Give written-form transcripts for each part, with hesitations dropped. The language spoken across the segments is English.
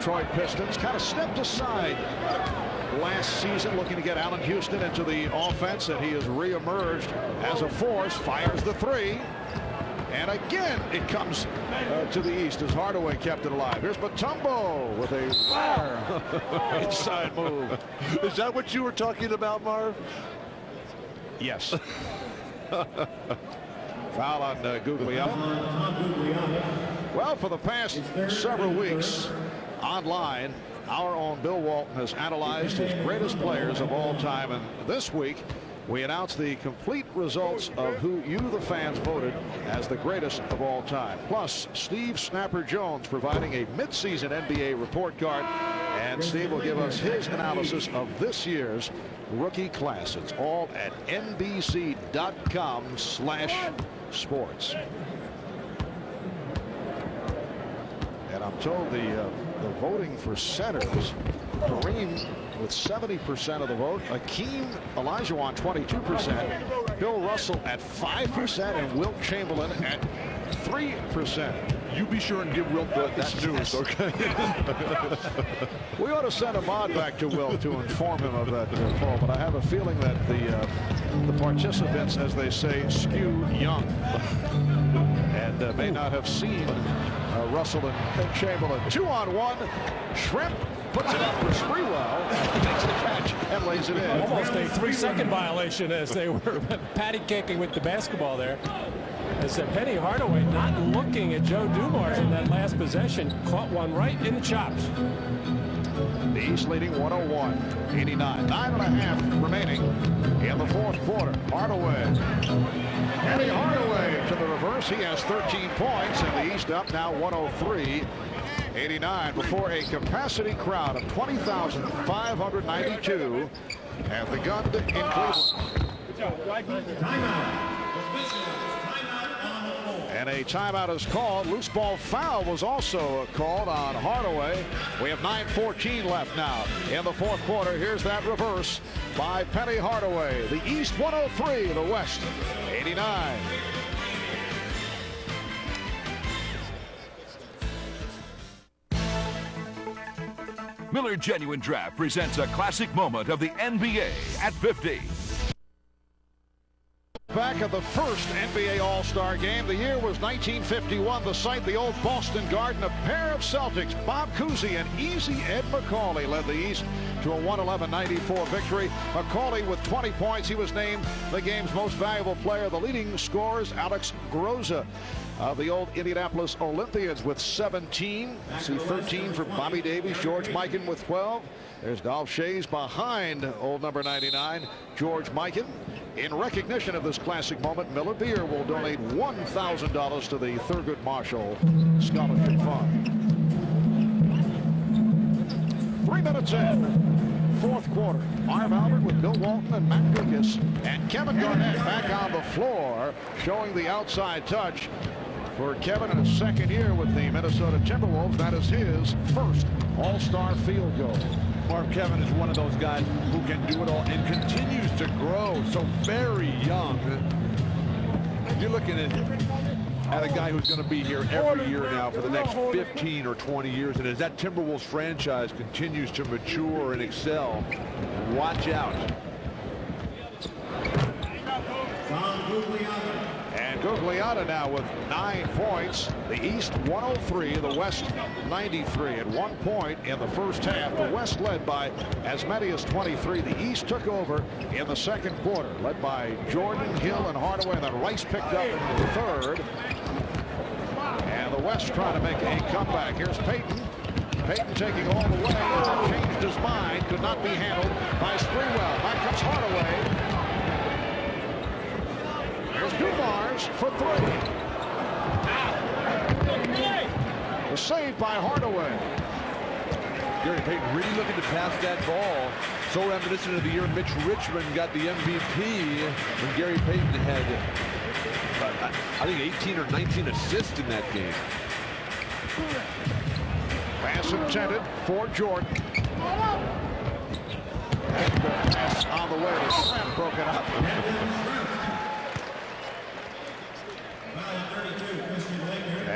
Detroit Pistons, kind of stepped aside last season, looking to get Allen Houston into the offense, and he has reemerged as a force. Fires the three, and again it comes to the east as Hardaway kept it alive. Here's Mutombo with a rare inside move. Is that what you were talking about, Marv? Yes. Foul on Gugliotta. Well, for the past several weeks online, our own Bill Walton has analyzed his greatest players of all time, and this week we announced the complete results of who you, the fans, voted as the greatest of all time. Plus, Steve Snapper Jones providing a midseason NBA report card, and Steve will give us his analysis of this year's rookie class. It's all at NBC.com/sports. And I'm told the voting for centers, Kareem with 70% of the vote, Akeem Olajuwon 22%, Bill Russell at 5%, and Wilt Chamberlain at 3%. You be sure and give Wilt that news, okay? We ought to send a mod back to Wilt to inform him of that poll, but I have a feeling that the participants, as they say, skew young and may not have seen Russell and Chamberlain. 2-on-1. Shrimp puts it up for Sprewell, makes the catch and lays it in. Almost a 3-second violation as they were patty caking with the basketball there. As Penny Hardaway not looking at Joe Dumars in that last possession, caught one right in the chops. The East leading 101-89. 9.5 remaining in the fourth quarter. Hardaway. Penny Hardaway to the reverse. He has 13 points, and the East up now 103-89 before a capacity crowd of 20,592 at the Gun in Cleveland. And a timeout is called. Loose ball foul was also called on Hardaway. We have 9:14 left now in the fourth quarter. Here's that reverse by Penny Hardaway. The East 103, the West 89. Miller Genuine Draft presents a classic moment of the NBA at 50. Back at the first NBA All-Star game. The year was 1951. The site, the old Boston Garden. A pair of Celtics, Bob Cousy and Easy Ed Macaulay, led the East to a 111-94 victory. Macaulay with 20 points. He was named the game's most valuable player. The leading scorers, Alex Groza of the old Indianapolis Olympians with 17. See 13 for Bobby Davies. George Mikan with 12. There's Dolph Schayes behind old number 99, George Mikan. In recognition of this classic moment, Miller Beer will donate $1,000 to the Thurgood Marshall Scholarship Fund. 3 minutes in, fourth quarter. Marv Albert with Bill Walton and Matt Lucas, and Kevin Garnett back on the floor, showing the outside touch for Kevin in his second year with the Minnesota Timberwolves. That is his first All-Star field goal. Marv, Kevin is one of those guys who can do it all and continues to grow so very young. You're looking at a guy who's going to be here every year now for the next 15 or 20 years. And as that Timberwolves franchise continues to mature and excel, watch out. And Gugliotta now with 9 points. The East 103, the West 93. At 1 point in the first half, the West led by as many as 23. The East took over in the second quarter, led by Jordan, Hill, and Hardaway, and then Rice picked up in the third. And the West trying to make a comeback. Here's Payton. Payton taking all the way. Changed his mind. Could not be handled by Sprewell. Back comes Hardaway. There's Dumars for 3. The save by Hardaway. Gary Payton really looking to pass that ball. So reminiscent of the year Mitch Richmond got the MVP when Gary Payton had, I think, 18 or 19 assists in that game. Pass intended for Jordan. And the pass on the way. Broken up.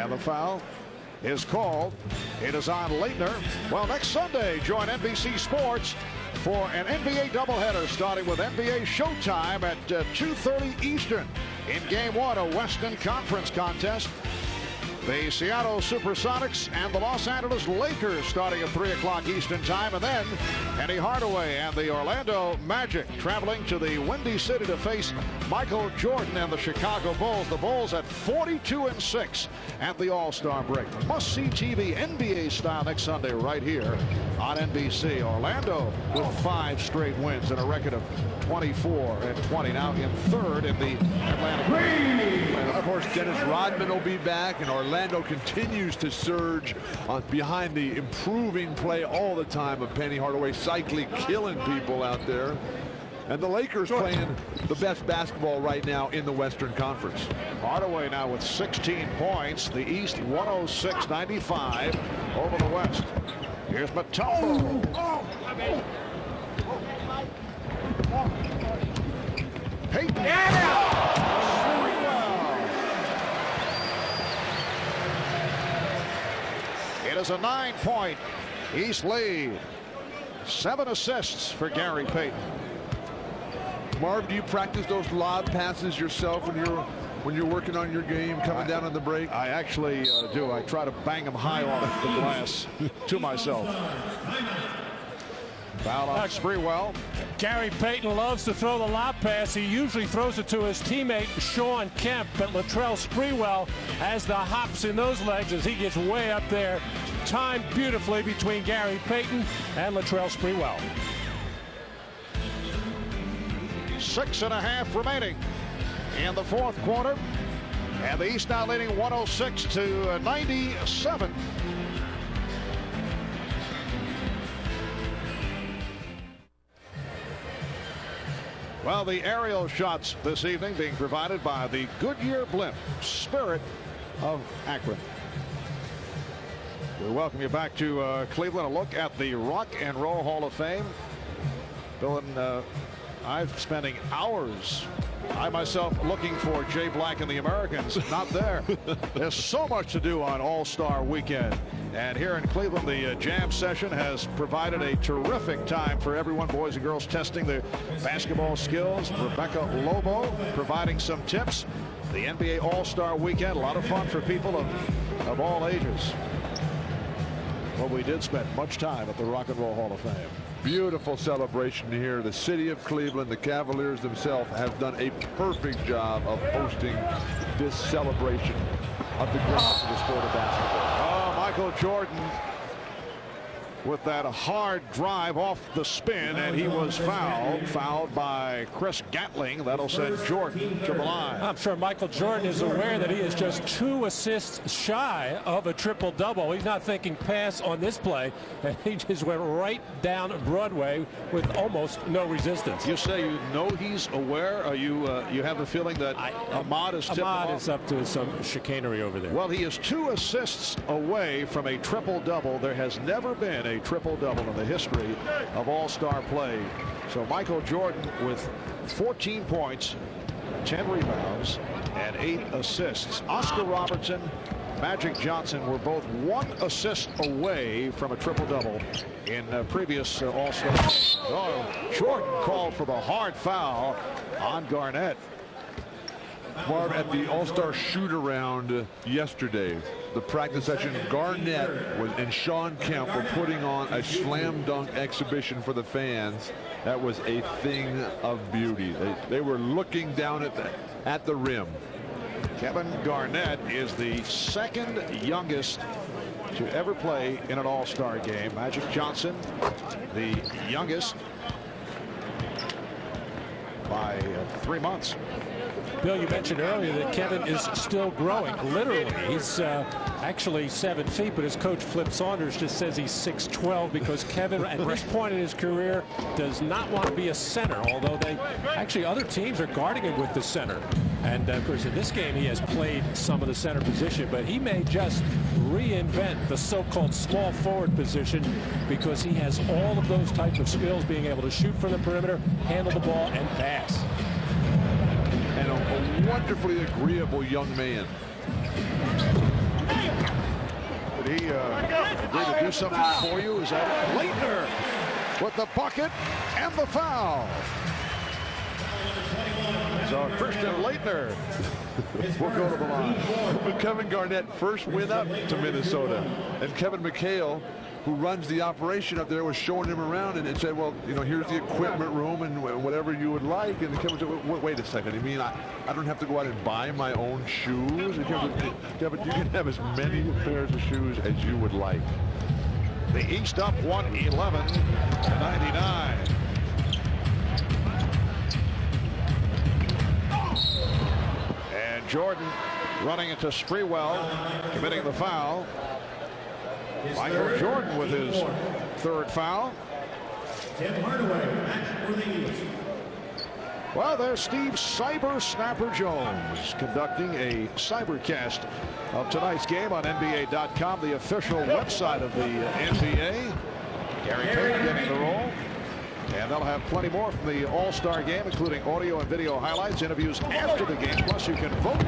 And the foul is called. It is on Leitner. Well, next Sunday, join NBC Sports for an NBA doubleheader starting with NBA Showtime at 2:30 Eastern. In Game 1, a Western Conference contest. The Seattle Supersonics and the Los Angeles Lakers starting at 3 o'clock Eastern time. And then Penny Hardaway and the Orlando Magic traveling to the Windy City to face Michael Jordan and the Chicago Bulls. The Bulls at 42-6 at the All-Star break. Must-see TV NBA style next Sunday right here on NBC. Orlando with 5 straight wins and a record of 24-20. Now in third in the Atlantic. And of course, Dennis Rodman will be back, and Orlando continues to surge behind the improving play all the time of Penny Hardaway, cycling, killing people out there. And the Lakers playing the best basketball right now in the Western Conference. Hardaway now with 16 points. The East 106-95 over the West. Here's Mutombo. Payton. It is a 9-point East lead. 7 assists for Gary Payton. Marv, do you practice those lob passes yourself when you're working on your game, coming down on the break? I actually do. I try to bang them high off the glass to myself. Foul on Sprewell. Gary Payton loves to throw the lob pass. He usually throws it to his teammate Shawn Kemp, but Latrell Sprewell has the hops in those legs as he gets way up there. Timed beautifully between Gary Payton and Latrell Sprewell. 6.5 remaining in the fourth quarter, and the East now leading 106-97. Well, the aerial shots this evening being provided by the Goodyear Blimp, Spirit of Akron. We welcome you back to Cleveland. A look at the Rock and Roll Hall of Fame. Bill and I'm spending hours, I myself, looking for Jay Black and the Americans. Not there. There's so much to do on All-Star Weekend. And here in Cleveland, the jam session has provided a terrific time for everyone, boys and girls, testing their basketball skills. Rebecca Lobo providing some tips. The NBA All-Star Weekend, a lot of fun for people of all ages. Well, we did spend much time at the Rock and Roll Hall of Fame. Beautiful celebration here. The city of Cleveland, the Cavaliers themselves have done a perfect job of hosting this celebration of the greatness of the sport of basketball. Oh, Michael Jordan with that hard drive off the spin, and he was fouled by Chris Gatling. That'll send Jordan to the line. I'm sure Michael Jordan is aware that he is just 2 assists shy of a triple-double. He's not thinking pass on this play, and he just went right down Broadway with almost no resistance. You say you know he's aware? Are you have the feeling that Ahmad is tipped off? Ahmad is up to some chicanery over there. Well, he is 2 assists away from a triple-double. There has never been a triple-double in the history of All-Star play. So Michael Jordan with 14 points, 10 rebounds, and 8 assists. Oscar Robertson, Magic Johnson were both 1 assist away from a triple-double in previous All-Star games. Oh, Jordan called for the hard foul on Garnett. Marv, at the All-Star shoot-around yesterday, the practice session, Garnett and Shawn Kemp were putting on a slam dunk exhibition for the fans. That was a thing of beauty. They were looking down at the rim. Kevin Garnett is the 2nd youngest to ever play in an All-Star game. Magic Johnson, the youngest by 3 months. Bill, you mentioned earlier that Kevin is still growing. Literally, he's actually 7 feet, but his coach Flip Saunders just says he's 6'12" because Kevin, at this point in his career, does not want to be a center, although other teams are guarding him with the center. And of course, in this game, he has played some of the center position, but he may just reinvent the so-called small forward position because he has all of those types of skills, being able to shoot from the perimeter, handle the ball, and pass. And a wonderfully agreeable young man. Did he agree to do something for you? Is that it? Leitner with the bucket and the foul. So Christian Leitner will go to the line. When Kevin Garnett first went up to Minnesota, and Kevin McHale, who runs the operation up there, was showing him around and said, well, you know, here's the equipment room and whatever you would like. And Kevin said, wait a second, you mean I don't have to go out and buy my own shoes? And Kevin, you can have as many pairs of shoes as you would like. The East up 111 to 99. And Jordan running into Sprewell, committing the foul. Michael Jordan with his third foul. Tim Hardaway, match for the East. Well, there's Steve Cyber Snapper Jones conducting a cybercast of tonight's game on NBA.com, the official website of the NBA. Gary Payton getting the roll. And they'll have plenty more from the All-Star game, including audio and video highlights, interviews after the game. Plus, you can vote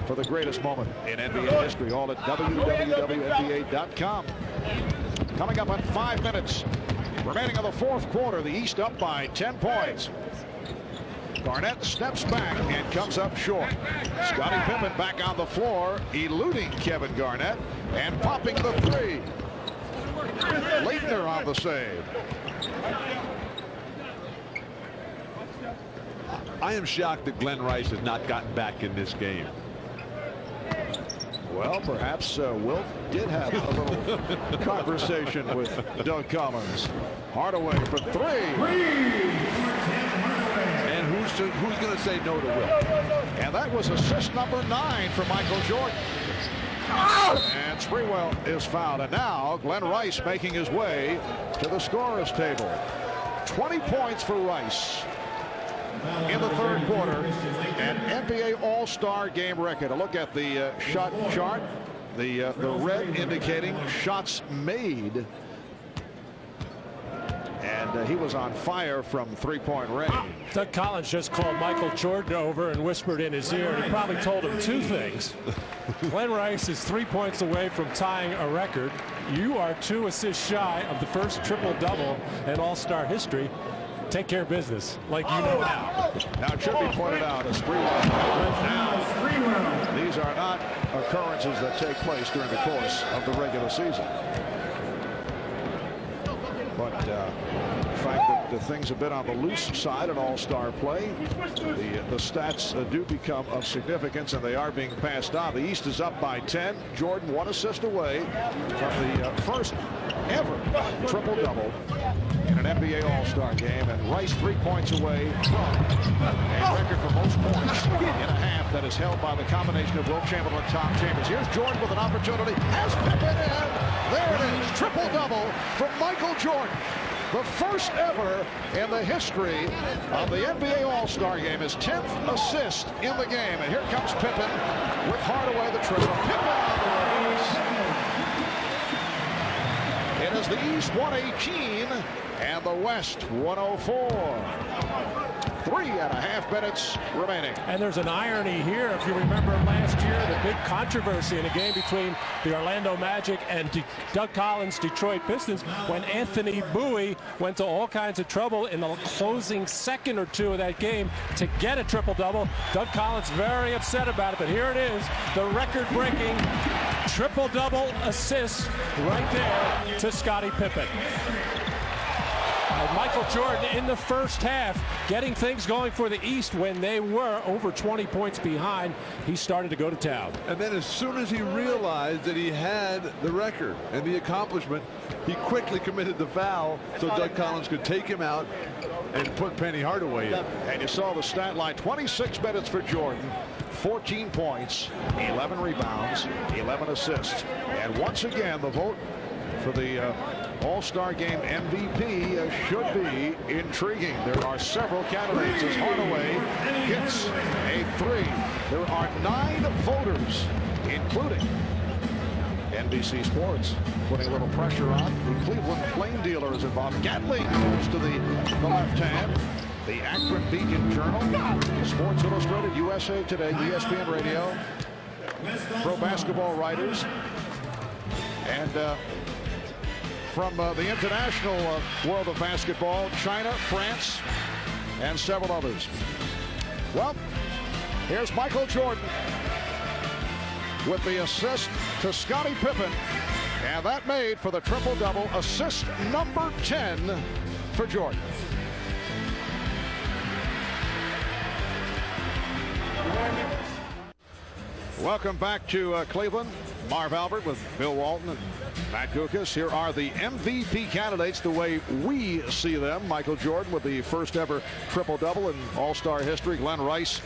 for the greatest moment in NBA history, all at www.nba.com. Coming up in 5 minutes, remaining of the fourth quarter, the East up by 10 points. Garnett steps back and comes up short. Scottie Pippen back on the floor, eluding Kevin Garnett and popping the three. Leitner on the save. I am shocked that Glenn Rice has not gotten back in this game. Well, perhaps Wilt did have a little conversation with Doug Collins. Hardaway for three. And who's going to say no to Wilt? And that was assist number 9 for Michael Jordan. And Sprewell is fouled. And now Glenn Rice making his way to the scorer's table. 20 points for Rice in the third quarter, an NBA All-Star game record. A look at the shot chart, the red indicating shots made, and he was on fire from three-point range. Doug Collins just called Michael Jordan over and whispered in his ear, and he probably told him two things. Glenn Rice is 3 points away from tying a record. You are 2 assists shy of the first triple-double in All-Star history. Take care of business, like you know how. Now it should be pointed out as these are not occurrences that take place during the course of the regular season. But the fact that the things have been on the loose side in All-Star play, the stats do become of significance, and they are being passed on. The East is up by 10. Jordan 1 assist away from the first ever triple-double in an NBA All-Star game, and Rice 3 points away from a record for most points in a half that is held by the combination of Wilt Chamberlain and Tom Chambers. Here's Jordan with an opportunity. Has Pippen in. There it is. Triple-double from Michael Jordan. The first ever in the history of the NBA All-Star game. His 10th assist in the game. And here comes Pippen with Hardaway the triple. Pippen on the race. It is the East 118 and the West 104. 3.5 minutes remaining. And there's an irony here. If you remember last year, the big controversy in a game between the Orlando Magic and Doug Collins' Detroit Pistons, when Anthony Bowie went to all kinds of trouble in the closing second or two of that game to get a triple-double. Doug Collins very upset about it, but here it is, the record-breaking triple-double assist right there to Scottie Pippen. Michael Jordan in the first half getting things going for the East when they were over 20 points behind. He started to go to town. And then as soon as he realized that he had the record and the accomplishment, he quickly committed the foul so Doug Collins could take him out and put Penny Hardaway in. And you saw the stat line, 26 minutes for Jordan, 14 points, 11 rebounds, 11 assists. And once again, the vote for the All-Star Game MVP should be intriguing. There are several candidates as Hardaway hits a three. There are 9 voters, including NBC Sports, putting a little pressure on. The Cleveland Plain Dealer is involved. Gatling goes to the left hand. The Akron Beacon Journal, Sports Illustrated, USA Today, ESPN Radio, Pro Basketball Writers, And from the international world of basketball, China, France, and several others. Well, here's Michael Jordan with the assist to Scottie Pippen. And that made for the triple-double, assist number 10 for Jordan. Welcome back to Cleveland. Marv Albert with Bill Walton and Matt Guokas. Here are the MVP candidates the way we see them. Michael Jordan with the first ever triple-double in All-Star history. Glenn Rice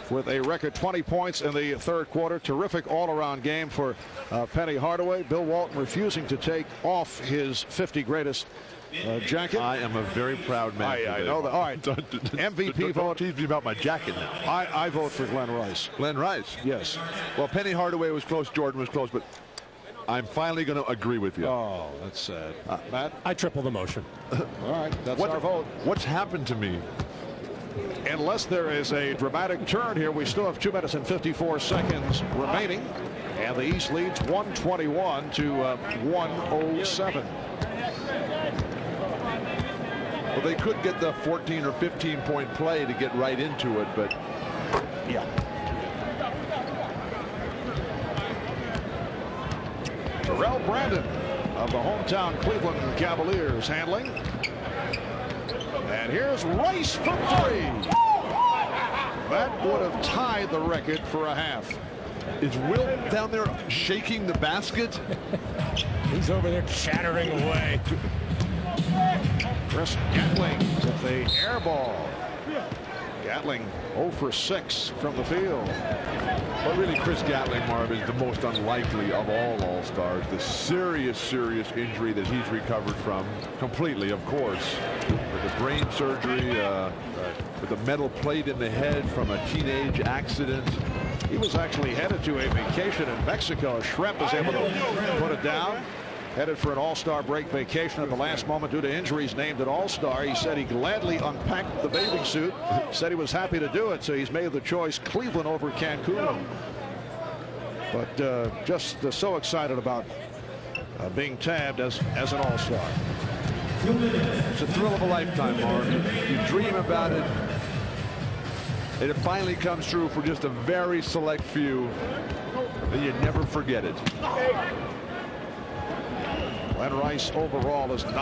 with a record 20 points in the third quarter. Terrific all-around game for Penny Hardaway. Bill Walton refusing to take off his 50 greatest jacket. I am a very proud man. I know that. All right. MVP vote. Don't tease me about my jacket now. I vote for Glenn Rice. Glenn Rice. Yes. Well, Penny Hardaway was close. Jordan was close, but I'm finally going to agree with you. Oh, that's sad. Matt? I triple the motion. All right. That's our vote. What's happened to me? Unless there is a dramatic turn here, we still have 2 minutes and 54 seconds remaining. And the East leads 121 to 107. Well, they could get the 14 or 15 point play to get right into it, but yeah. Terrell Brandon of the hometown Cleveland Cavaliers handling. And here's Rice for three. That would have tied the record for a half. is Will down there shaking the basket? He's over there chattering away. Chris Gatling with the air ball. Gatling 0 for 6 from the field. But really, Chris Gatling, Marv, is the most unlikely of all All-Stars. The serious injury that he's recovered from, completely, of course, with the brain surgery, with a metal plate in the head from a teenage accident. He was actually headed to a vacation in Mexico. Schrempf was able to put it down. Headed for an All-Star break vacation at the last moment due to injuries, named an All-Star. He said he gladly unpacked the bathing suit. Said he was happy to do it, so he's made the choice Cleveland over Cancun. But just so excited about being tabbed as an All-Star. It's a thrill of a lifetime, Mark. You dream about it, and it finally comes true for just a very select few, and you never forget it. Glenn Rice overall is 9.